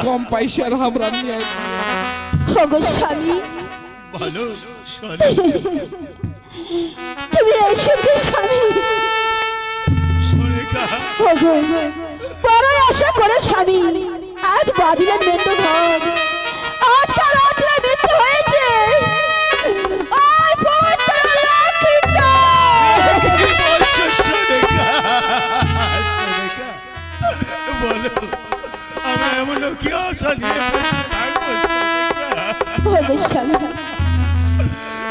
কম পয়সার আমরা নিয়ে স্বামী বলো তুমি এসেছো স্বামী। বড় আশা করে স্বামী আজ বাদিলের মৃত্যু ঘর আজকাল রাত্রে মৃত্যু হয়েছে। বলো আমরা এমন কি আশা নিয়ে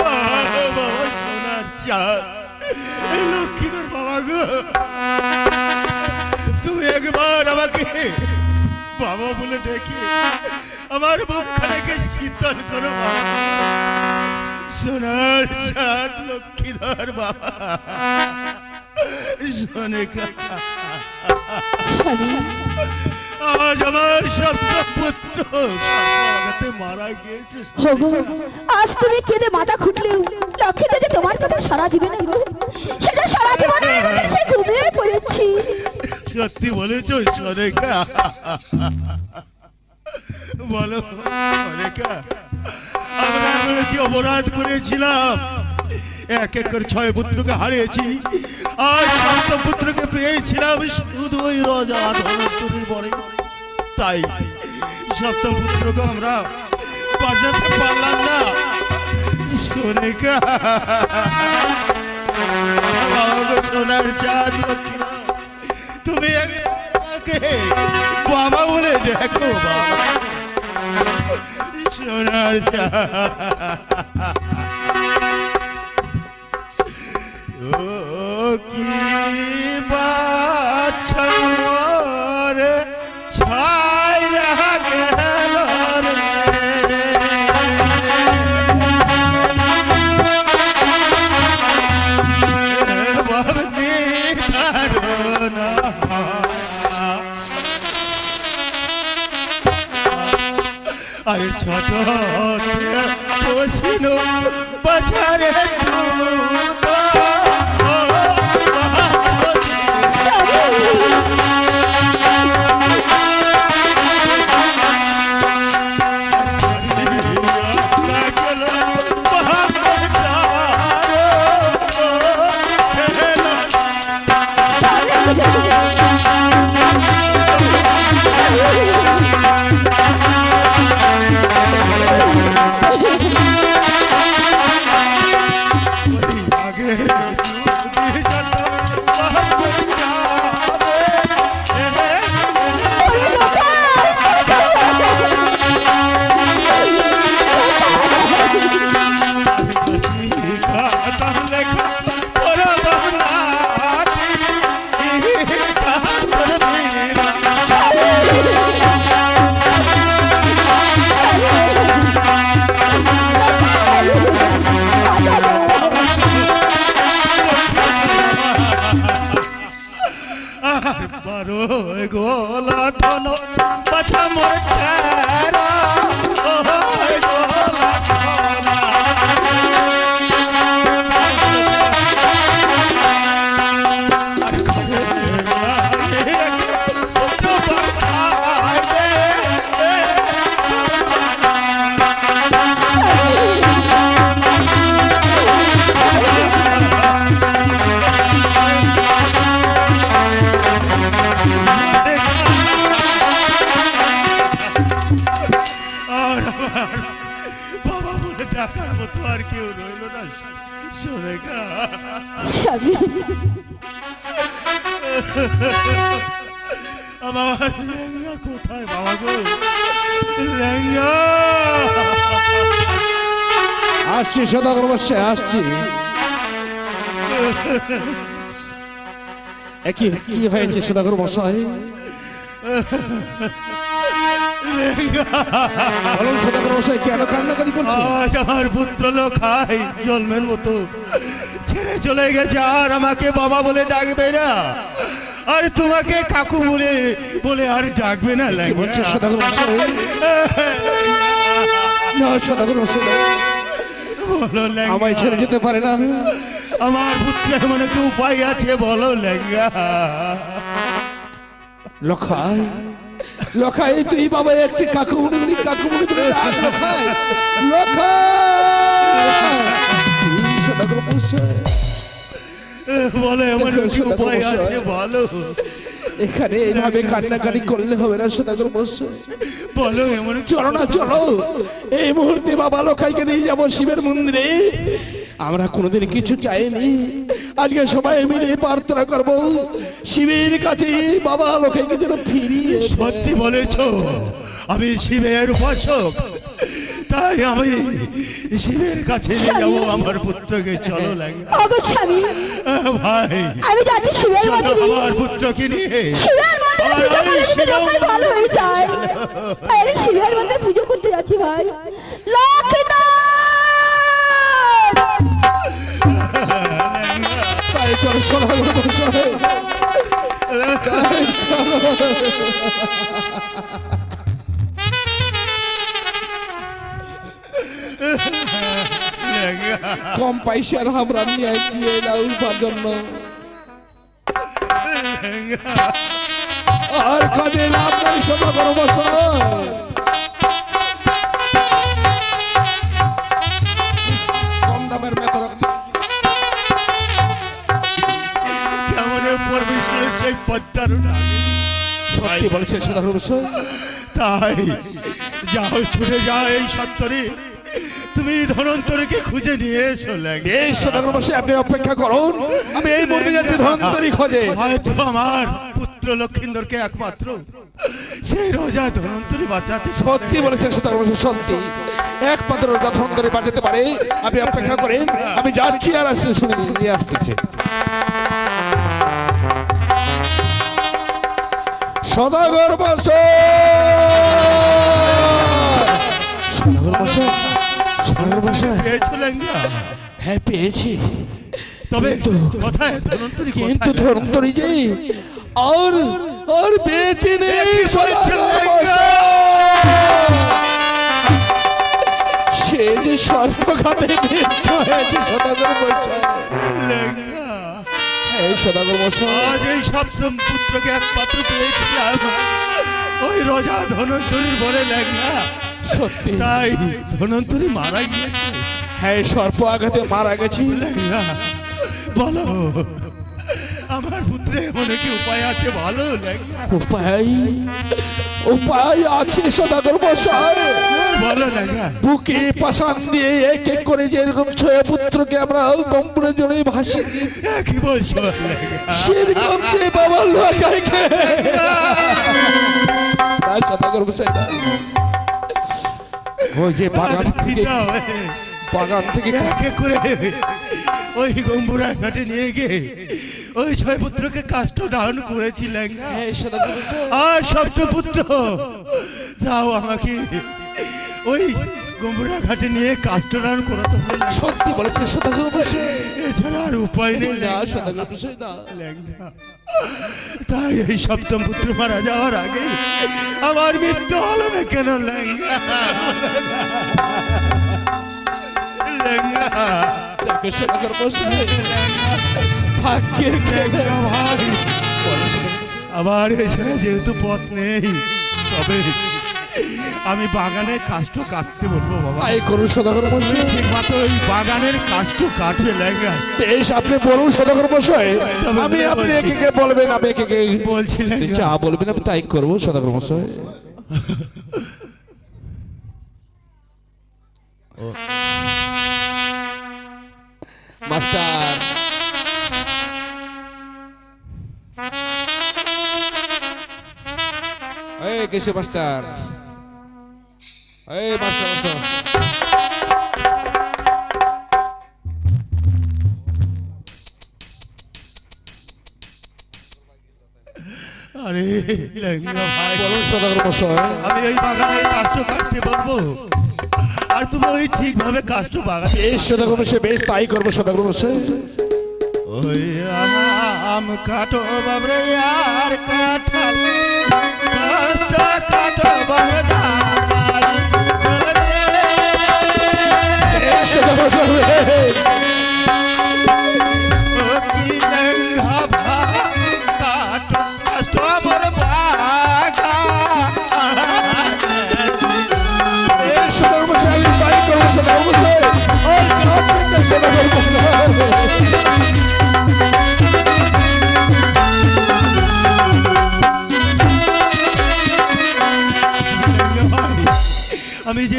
বাবা সোনার চাঁদ লক্ষ্মীধর বাবা গো, তুমি একবার আমাকে বাবা বলে ডেকে আমার মুখখানাকে শীতল করো সোনার চাঁদ লক্ষ্মীধর বাবা। সোনিকা আজ আমার সপ্তম পুত্র মারা গিয়েছে। আজ তুমি কেঁদে মাথা খুঁটলেও লক্ষ্মী দেবী তোমার কথা সারা দিবে না গো। সেটা সারা জীবনে সে ঘুমিয়ে পড়েছি। সত্যি বলেছো সোনিকা? বলো সোনিকা, আমরা এমন কি অপরাধ করেছিলাম? এক এক করে 6 পুত্রকে হারিয়েছি, আর সপ্তম পুত্রকে পেয়েছিলাম শুধু ওই রাজা ধনত্বরীর পরে। তাই সপ্তম পুত্রকে আমরা বাঁচাতে পারলাম না। সোনিকা সোনার চাঁদ লক্ষ্মীরা, তুমি আমাকে বাবা বলে দেখো বাবা সোনার চাঁদ। কি বাছর ছাই গেল আরে ছোট পশিল বাছারে গোলা ধন পাছা মোর তেরা গোলা সোনা ডাকার মতো আর কেউ রইল না। সোনিকা আমার লেঙ্গা কোথায় বাবা গো? লেঙ্গা আসছি সদাগর বসে আসছি। কি হয়েছে সদাগর মশাই? কেন কান্নাকারি করছে? আমার পুত্র লোকাই জন্মের মতো ছেড়ে চলে গেছে, আর আমাকে বাবা বলে ডাকবে না, আর তোমাকে কাকু বলে বলে আর ডাকবে না। আমায় ছেড়ে যেতে পারে না। আমার পুত্রের মনে কি উপায় আছে বলো লেঙ্গা? লখাই লখাই তুই বাবা একটি কাকুমুনি বলি ডাক লখাই লখাই এই সদাগর মশাই বলো এমন কি উপায় আছে বলো? এখানে এইভাবে কান্নাকাটি করলে হবে না সদাগর মশাই। বলো এমন চলো না চলো, এই মুহূর্তে বাবা লখাইকে নিয়ে যাবো শিবের মন্দিরে। আমরা কোনোদিন কিছু চাইনি, আজকে সবাই মিলে প্রার্থনা করব শিবের কাছে বাবা লখাইকে যেন ফিরিয়ে দেয়। সত্যি বলেছ, আমি শিবের উপাসক, তাই আমি শিবের কাছে নিয়ে যাবো আমার পুত্রকে। চলো লেঙ্গা ওগো স্বামী, ভাই, আমি যাচ্ছি শিবের চলো মন্দিরে। আমার পুত্রকে নিয়ে। শিবের মন্দিরে আর পুজো আমি করলে যদি শিবের লোকাই ভালো হয়ে যায়। তাই আমি শিবের মন্দিরে পুজো করতে যাচ্ছি ভাই। লক্ষ্মীনাথ! তাই চলো সদাগর মশাই, তাই লেঙ্গা, কম পয়সার আমরা নিয়ে আসছি এই লাউবার জন্য। আর কাজে লাভ নাই সদাগর মশাই। কম দামের মেতর কেমন পরমেশ্বরের সেই পদ্মার সত্যি বলেছে সদাগর মশাই। তাই যাও, ছুটে যাও এই সত্তরে, তুমি ধনন্তরীকে খুঁজে নিয়ে এসো লেঙ্গা। এই সদাগর মশাই আপনি অপেক্ষা করুন, আমি এই মুহূর্তে যাচ্ছি ধনন্তরী খোঁজে। হয়তো আমার পুত্র লক্ষিন্দরকে একমাত্র সেই রোজা ধনন্তরী বাঁচাতে পারে। সত্যি বলেছেন সদাগর মশাই, সত্যি একমাত্র ধনন্তরী বাঁচাতে পারে। আপনি অপেক্ষা করেন, আমি যাচ্ছি আর আসছি, শুনে নিয়ে আসতেছি। সদাগর মশাই, সদাগর মশাই, সদাগর মশাই, পেয়েছো লেঙ্গা? হ্যাঁ পেয়েছি, তবে কিন্তু- কোথায় ধনন্তরী? কিন্তু কোথায়? ধনন্তরী যে আর আর বেঁচে নেই কি সদাগর বলছেন মশাই। সে যে সর্বঘাতে মৃত্যু হয়েছে সদাগর মশাই। লেঙ্গা, এই সদাগর মশাই, আজ এই সপ্তম পুত্রকে একমাত্র পেয়েছিলাম ওই রোজা ধনন্তরীর বলে লেঙ্গা। সত্যি তাই ধনন্তরী মারা গিয়েছে হ্যাঁ, সর্প আঘাতে মারা গেছি। লেঙ্গা। বলো আমার পুত্রে এমন কি উপায় আছে বলো লেঙ্গা? উপায় উপায় আছে সদাগর মশাই। বলো লেঙ্গা। বুকে পাশান দিয়ে এক এক করে যেরকম ছয় পুত্রকে আমরা কম্পনে জড়ে ভাসি কি বলছো লেঙ্গা? সেরকম যে বাবা লাগাইকে তাই সদাগর মশাই না। ওই যে বাগান থেকে পিতা হয়ে বাগান থেকে এক এক করে ওই গম্বুরা ঘাটে নিয়ে গিয়ে ওই ছয় পুত্রকে কাষ্ট ডাউন করেছি লেঙ্গা। এই সদাগর মশাই, আর সপ্তম পুত্র দাও আমাকে ওই গম্বুরা ঘাটে নিয়ে কাষ্ট ডাউন করাতে হবে লেঙ্গা। সত্যি বলেছে সদাগর মশাই। এছাড়া আর উপায় নেই না লেঙ্গা। সদাগর মশাই না। লেঙ্গা। তাই এই সপ্তম পুত্র মারা যাওয়ার আগে আমার মৃত্যু হলো না কেন লেঙ্গা? লেঙ্গা, দেখো সদাগর মশাই, ভাগ্যের খেলা। লেঙ্গা ভাই, আমার এছাড়া যেহেতু পথ নেই, তবে আমি বাগানের কাষ্ট কাটতে বলবো বাবা। তাই করুন সদাগর মশাই। ঠিক মতো ওই বাগানের কাষ্ট কাটবে লেঙ্গা। বেশ, আপনি বলুন সদাগর মশাই, আমি আপনি একে কে বলবেন, আমি একে কে বলছি লেঙ্গা। যা বলবেন আমি তাই করবো সদাগর মশাই। মাস্টার, এই কেসে মাস্টার, এই মাস্টার মাস্টার, আরে লেঙ্গা ভাই, বলুন সদাগর মশাই। আমি ওই বাগানের কাষ্ট কাটতে বলবো আর তুমি ওই ঠিকভাবে কাষ্ট বাগানে। বেশ সদাগর মশাই, বেশ তাই করবো সদাগর মশাই। ওই আম কাটো বাবরে আর কাঠাল কাষ্ট কাটো বাবরে বেশ সদাগর মশাই,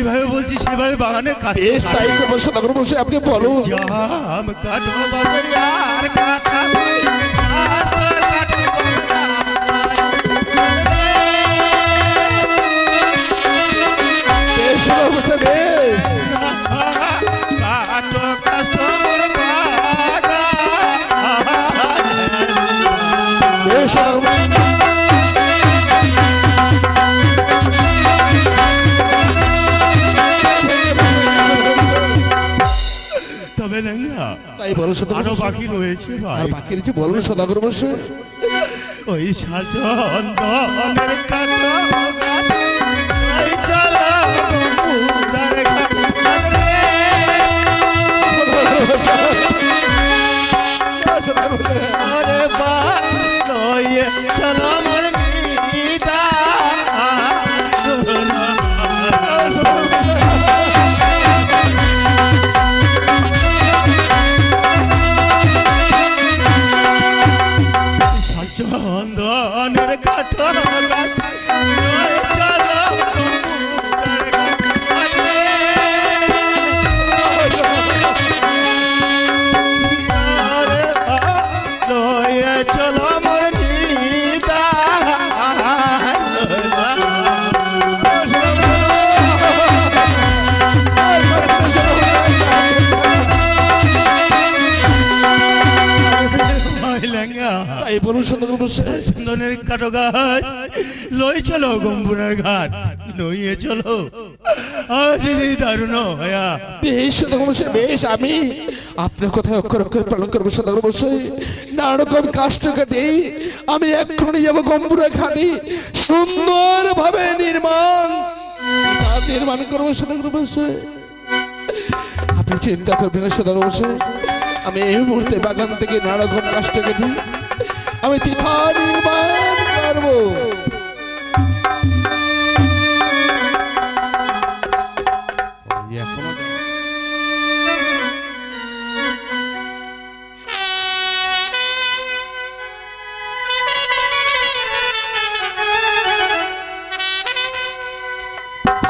যেইভাবে বলছি সেভাবে বাগানে কাটবো। বেশ তাই করবো সদাগর মশাই, আপনি বলুন। জাম কাটবো বাবা আর কাটা বেশ সদাগর মশাই, বেশ কাটো কষ্ট বাগা বেশ সদাগর মশাই। তবে লেঙ্গা তাই বলো সদাগর আরো মশাই। বাকি রয়েছে আর ভাই। বাকি রয়েছে বলুন সদাগর মশাই। ওই সাজনের কাটা ওই চলো গম্বুদার ঘাট রে। সদাগর মশাই। ওরে বা লয়ে চলো মোর নিদা সদাগর মশাই। সাজনের কাটা ওই চলো গম্বুদার ঘাট রে। ওরে বা লয়ে চলো মোর নিদা লেঙ্গা তাই বলুন সদাগর মশাই। চন্দনের কাটো গাছ লই চলো গম্বুরার ঘাট নইয়ে চলো আজ দারুণ হয়া। বেশ সদাগর মশাই, বেশ আমি আপনার কথায় অক্ষর অক্ষর পালন করবো সদাগর মশাই। নানা রকম কাষ্ট কাটে আমি এক্ষুনি যাবো গম্বুরা ঘাটে, সুন্দর ভাবে নির্মাণ করবো সদাগর মশাই। আপনি চিন্তা করবেন না সদাগর মশাই, আমি এই মুহূর্তে বাগান থেকে নানা রকম কাষ্ট কেটে আমি তীর্থা নির্মাণ করবো। এখনো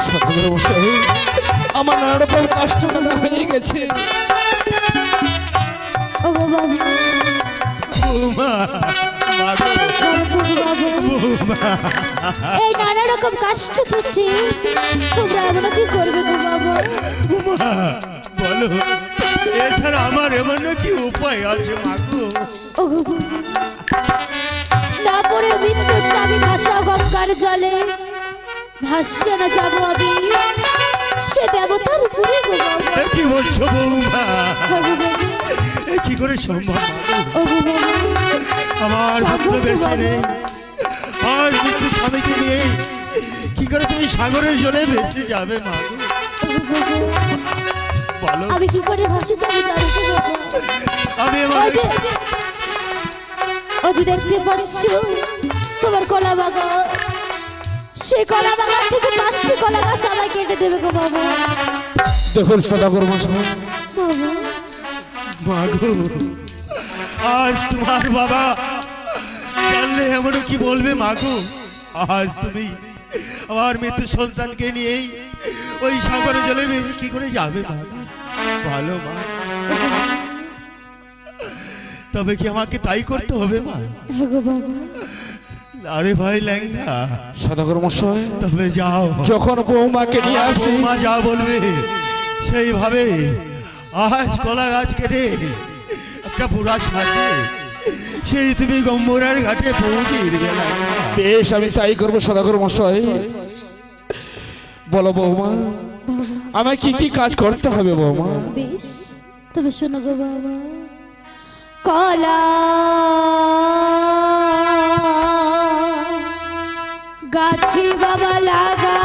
সদাগর মশাই, আমার নানা রকম কাষ্ট কাটা হয়ে গেছে। ওগো বাবু, বৌমা, মাগো, বাবু, বৌমা। এই নানা রকম কষ্ট করছে, তোমরা এমন কি করবে গো বাবা? বৌমা, বলো এছাড়া আমার এমন কি উপায় আছে মাগো? ওগো বাবু, না পড়ে মৃত্যু স্বামী ভাষা গঙ্গার জলে ভাসছে না যাবো আমি সে দেবতার উপরে গো বাবা। এ কি বলছো বৌমা? ওগো বাবু, এ কি করে সম্ভব মাগো? ওগো বাবু, আমার পুত্র বেঁচে নেই, আর মৃত্যু স্বামীকে নিয়ে কি করে তুমি সাগরের জলে ভেসে যাবে মাগো? ওগো বাবু, বলো আমি কি করে ভাসি যাবো জানো তো বাবা? আমি ওই আমার যে ওই যে দেখতে পাচ্ছ তোমার কলা বাগান, সেই কলা বাগান থেকে 5টি কলা গাছ আমায় কেটে দেবে গো বাবা। দেখুন সদাগর মশাই, বাবা, মাগো আজ তোমার বাবা জানলে এমন কি বলবে মাগো? আজ তুমি আমার মৃত্যু সন্তানকে নিয়েই ওই সাগরের জলে ভেসে কি করে যাবে মাগো? ভালো মা, তবে কি আমাকে তাই করতে হবে মা? হ্যাঁ গো বাবা। আরে ভাই ল্যাংড়া, সদাগর মশাই, তবে যাও, যখন বৌমাকে নিয়ে আসি মা যা বলবে সেইভাবে আজ কলা গাছ কেটে একটা পুরা সাজে সেই তুমি গম্বুরার ঘাটে পৌঁছে দিবে ল্যাংড়া। বেশ আমি তাই করবো সদাগর মশাই। বলো বৌমা, আমায় কি কি কাজ করতে হবে বৌমা? বেশ, তবে শোনো গো বাবা, কলা গাছে বাবা লাগা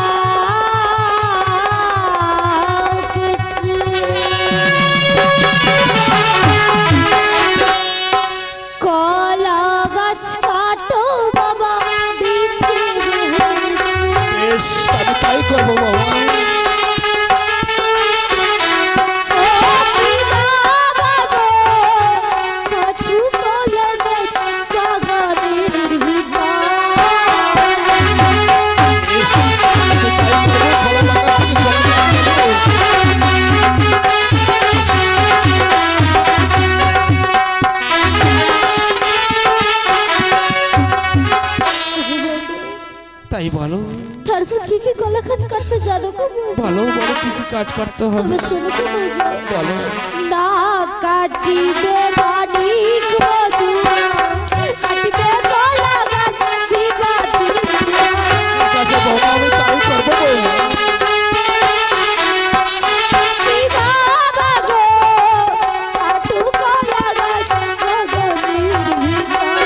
কলা গাছ কাটো বাবা দিচ্ছে। বেশ আমি তাই করবো বৌমা। বেশ, আমি তাই তাই বলো, তারপর কি কি কলা গাছ কাটবে জানো গো বৌমা? বলো বলো কি কি কাজ করতে হবে তবে শোনো গো বৌমা, বলো। না কাটিবে মানিক মধু, কাটিবে কলা গাছ দিবা দিবা। ঠিক আছে বৌমা, আমি তাই করবো বৌমা। দিবা বাগো, কাটু কলা গাছ গগনের ভিতর।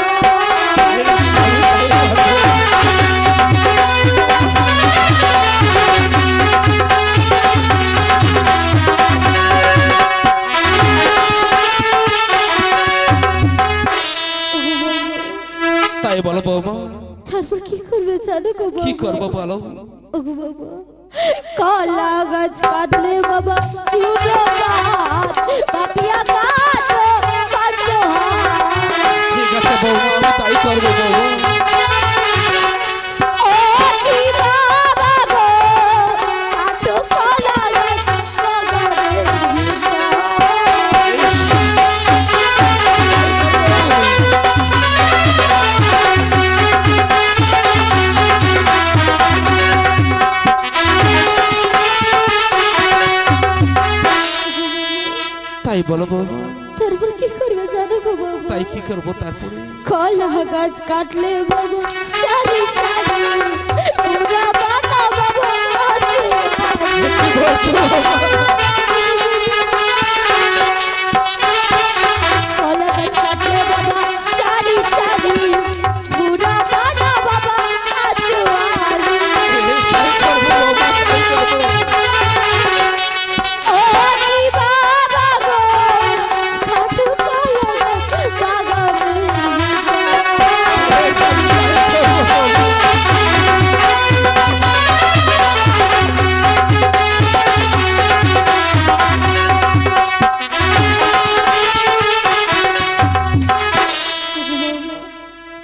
তাই বলো বৌমা, তারপর কি করবে জানো গো কি বাবা? করবো বলো। ওগো বাবা, কলা গাছ কাটলে বাবা চুনো গাছ, পাপিয়া কাটো পাঁচ হাত। ঠিক আছে বৌমা, আমি তাই করবো বৌমা। ও কি বাবা গো, কাটো কলা গাছ গগনের ভিতর। তাই বলো বৌমা, তারপর কি করবে জানো গো বাবা? তাই কি করবো তারপরে। কলা গাছ কাটলে বাবা সারি সারি তোমরা বানা বাবা আছে। কলা গাছ কাটলে বাবা সারি সারি পুরা বানা বাবা আছে। তাই করবো বৌমা, তাই করবো। ও কি বাবা গো, কাটু কলা গাছ বাগানের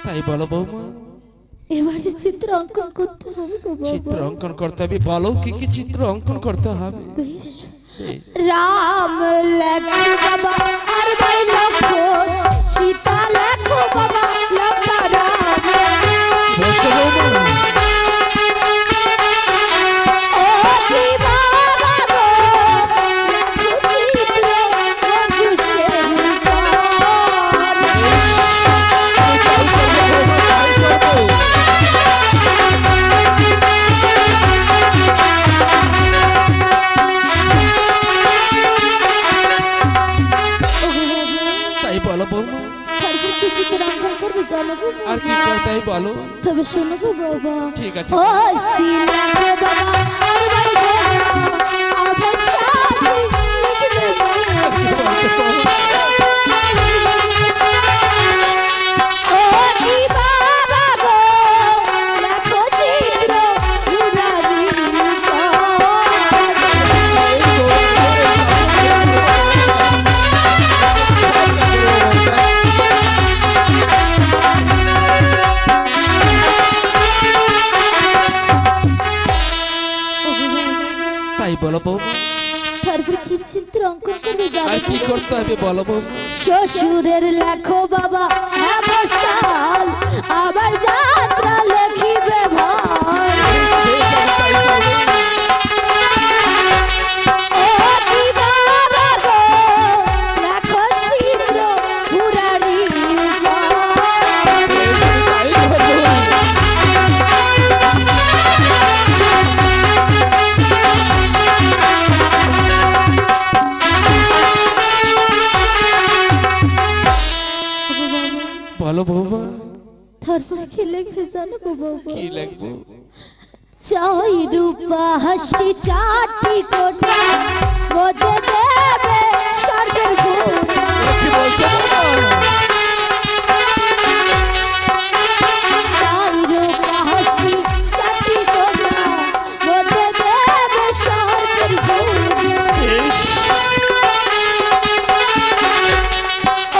তাই বলো বৌমা, এবার যে চিত্র অঙ্কন করতে হবে গো বাবা। চিত্র অঙ্কন করতে হবে, বলো কি কি চিত্র অঙ্কন করতে হবে। বেশ। রাম লেখো বাবা আর ভাই লক্ষণ, সীতা লেখো বাবা লঙ্কা রাম। বলছো বৌমা, ও কি বাবা গো, লেখো চিত্র মঞ্জুষের উপর। আমি তাই করবো বৌমা, তাই করবো। তাই বলো বৌমা, তারপর কি চিত্র অঙ্কন করবে জানো গো বাবা? আর কি করতে হয় বলো। তবে শোনো গো বাবা, ঠিক আছে। ও স্ত্রী লেখো বাবা আর ভাই ঘোড়া, আমার সাথে লিখবে বাবা। কি বলছো বৌমা? ও কি বাবা গো, লেখো চিত্র মুরারি তাই বলো বৌমা, তারপর কি চিত্র অঙ্কন করবে আর জানো কি গো? করতে হবে বলো বৌমা। শ্বশুরের লেখো বাবা অবস্থান, আবার যাত্রা লেখিবে ভাই। বেশ, আমি তাই করবো। ও কি বাবা গো, লেখো চিত্র মুরারি বেশ, আমি তাই করবো। বলো বৌমা, তারপরে কি লিখবে জানো গো বাবা? কি লিখবো। চাই রূপা হাসি চাটি কোটা, বোঝে দেবে স্বর্গের ঘোড়া। কি বলছো বৌমা? চাই রূপা হাসি চাটি কোটা, বোঝে দেবে স্বর্গের ঘোড়া। বেশ,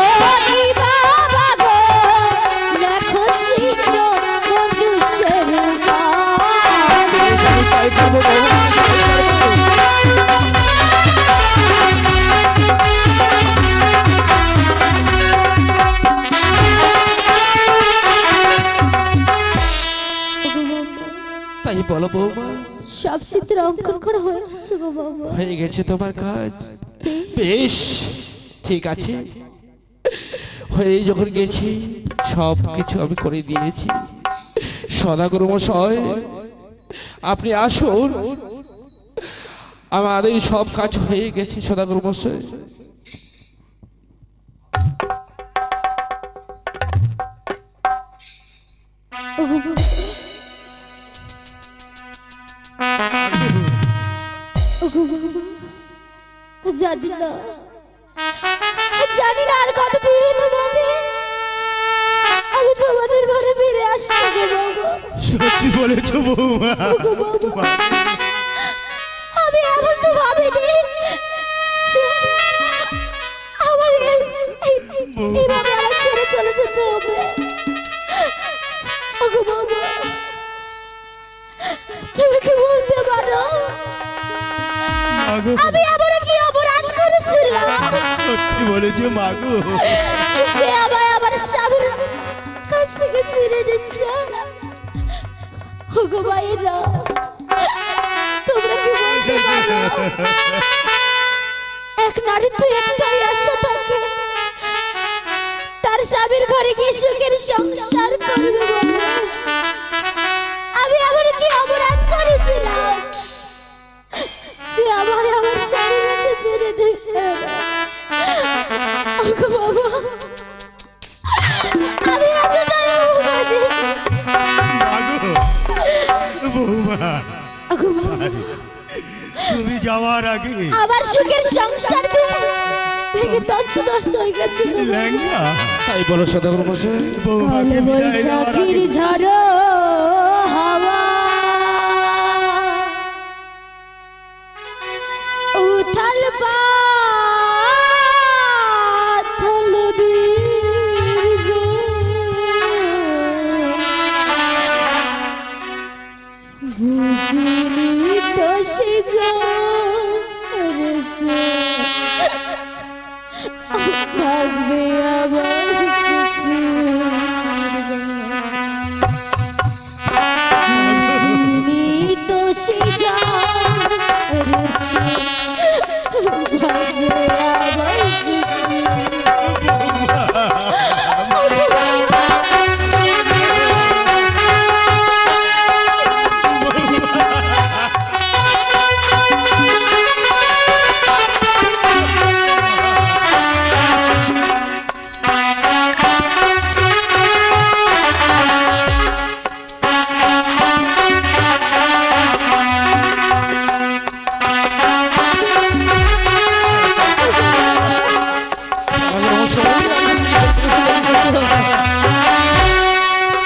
ও কি বাবা গো, লেখো চিত্র মঞ্জুষের গান। বেশ, আমি তাই করবো বৌমা, আমি তাই করবো। বলো বৌমা, সব চিত্র অঙ্কন করা হয়ে গেছে গো বাবা। হয়ে গেছে তোমার কাজ? বেশ, ঠিক আছে। হয়ে যখন গেছি সব কিছু আমি করে দিয়েছি। সদাগর মশাই, আপনি আসুন, আমাদের সব কাজ হয়ে গেছে সদাগর মশাই। ওগো বাবা, ওগো বাবা, জানি না আর কতদিন বাদে আমি তোমাদের ঘরে ফিরে আসবো গো বাবা। সত্যি বলেছো বৌমা। ওগো বাবা, আমি এমন তো ভাবিনি যে আমার এইভাবে আমার ছেড়ে চলে যেতে হবে। ওগো বাবা, তুমি কি বলতে পারো মাগো, আমি আবার কি অপরাধ করেছিলাম সত্যি বলেছো মাগো। যে আমায় আমার স্বামীর কাছ থেকে ছিঁড়ে নিচ্ছে? ওগো ভাইরা, তোমরা কি বলতে পারো এক নারীর তো একটাই আশা থাকে, তার স্বামীর ঘরে গিয়ে সুখের সংসার করবে বলে। আমি আবার কি অপরাধ করেছিলাম যে আমায় আমার স্বামীর কাছে ছেড়ে দিবে? ওগো বাবা, আমি এতটাই অপরাধী। মাগো, বৌমা, ওগো বাবা, তুমি যাওয়ার আগে আমার সুখের সংসার ভেঙে তছনছ হয়ে গেছে গো বাবা। ল্যাংড়া তাই বলো সদাগর মশাই। বৌমাকে কাল বিদায় দেওয়ার বৈশাখীর আগে ঝড় হাওয়া উথাল পাথল বীজ বুঝিনি তো সে থাকবে আবার যিনি তো সে থাকবে আবার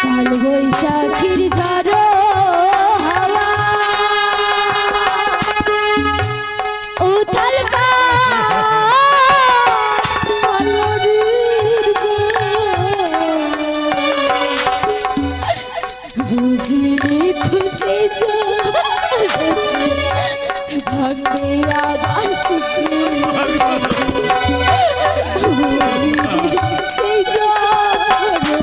কাল বৈশাখীর ঝড় হাওয়া উথাল পাথল বীজ বুঝিনি খুশি ভাগ্যে আবার সুখী সেই জল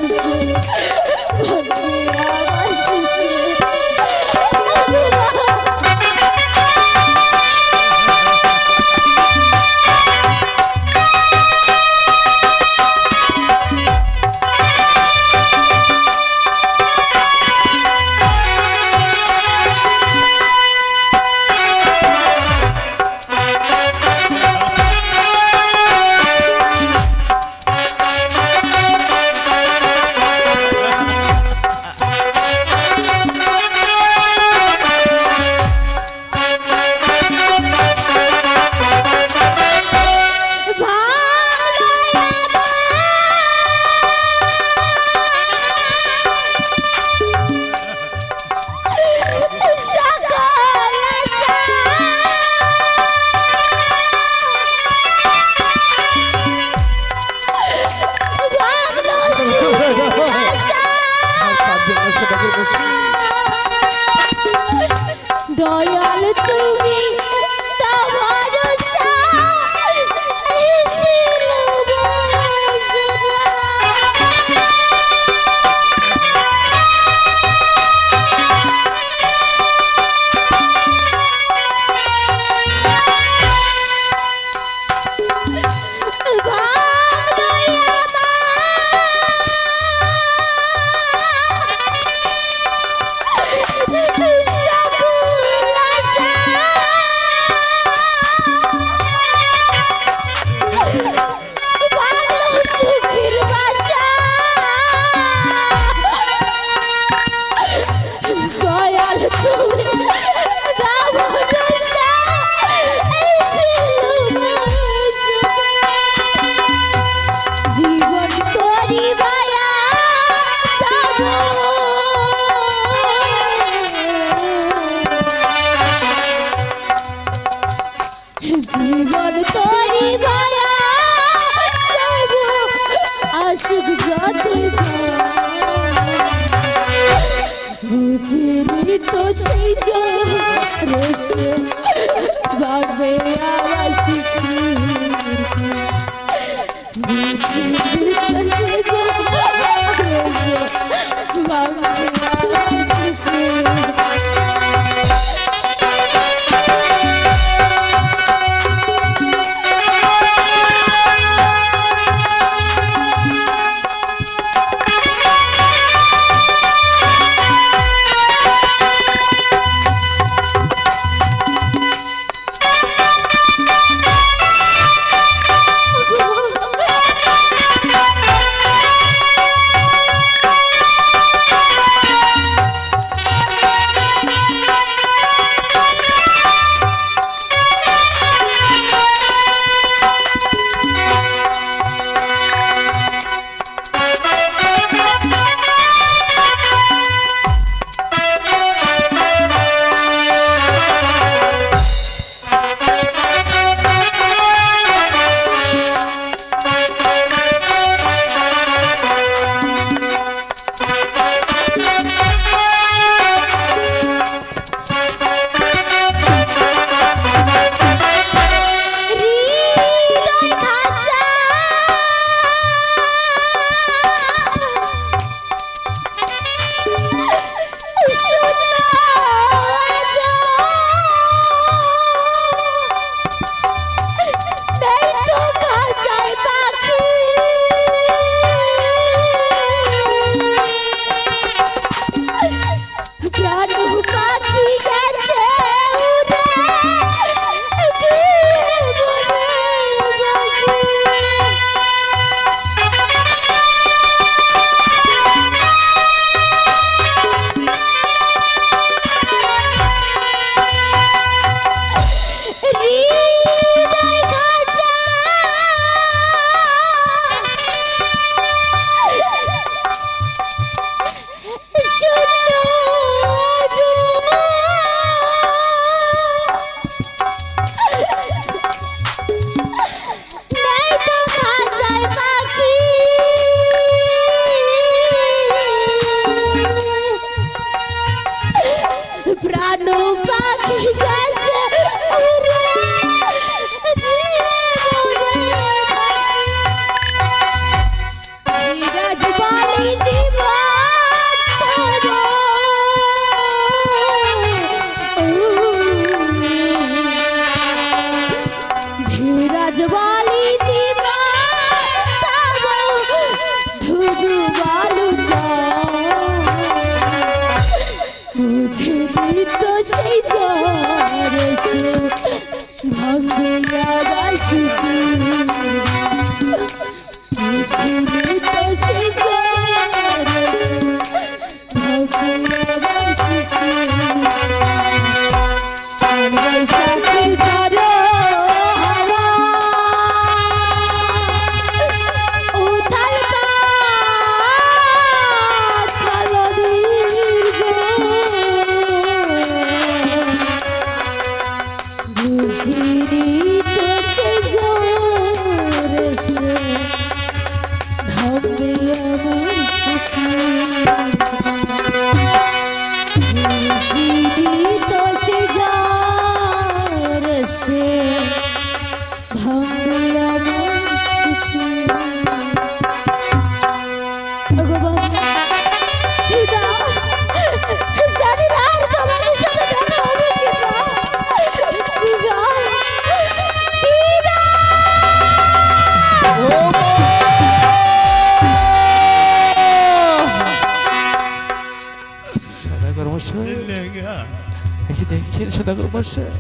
দেখছেন সদাগর মশাই,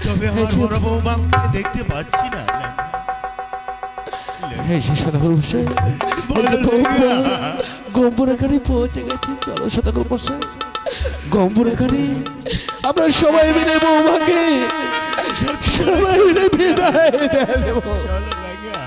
তবে আমার বড় বৌমাকে দেখতে পাচ্ছি না। সদাগর মশাই গম্বুরাখানি পৌঁছে গেছে। চলো সদাগর মশাই, গম্বুরাখানি আমরা সবাই মিলে বৌমাকে সবাই মিলে বিদায় দেব। চলো লাগা।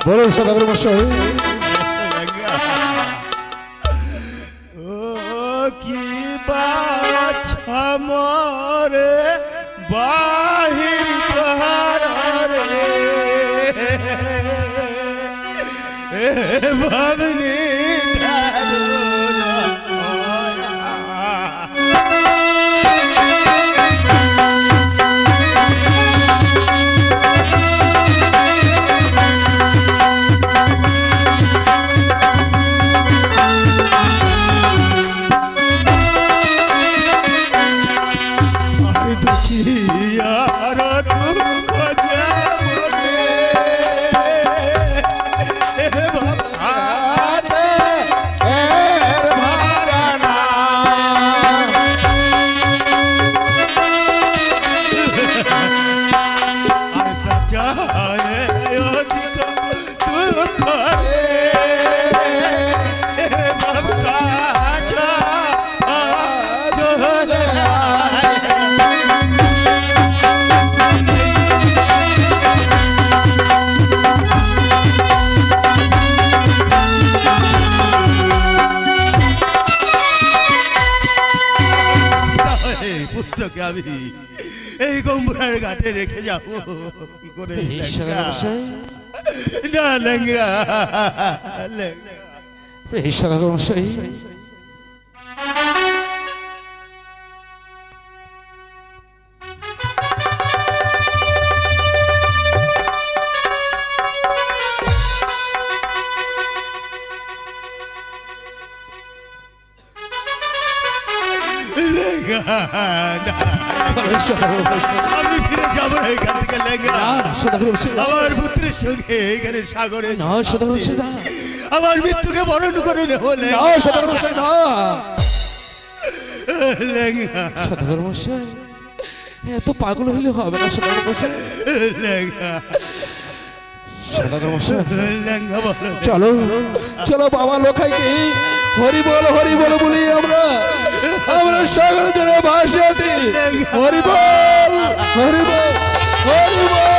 বলুন সদাগর মশাই। লেঙ্গা ও কি বাছা মরে বাহির রে ভাবনি পুত্রকে আমি এই গম্বুরার ঘাটে রেখে যাবো কি করে এই সদাগর মশাই, না লেঙ্গা লেঙ্গা এই সদাগর মশাই। লেঙ্গা না, বলুন সদাগর মশাই। আমি ফিরে যাবো না এখান থেকে লেঙ্গা সদাগর মশাই, আমার পুত্রের সঙ্গে এখানে সাগরে না সদাগর মশাই, না আমার মৃত্যুকে বরণ করে নেবো না সদাগর মশাই, না লেঙ্গা সদাগর মশাই, এত পাগল হইলে হবে না সদাগর মশাই। লেঙ্গা সদাগর মশাই, লেঙ্গা বলো চলো চলো বাবা লোকাইকে হরি বল বলি আমরা আমরা সাগর জন্য ভাসিয়ে দিই। হরি বল হরি বল হরি বল।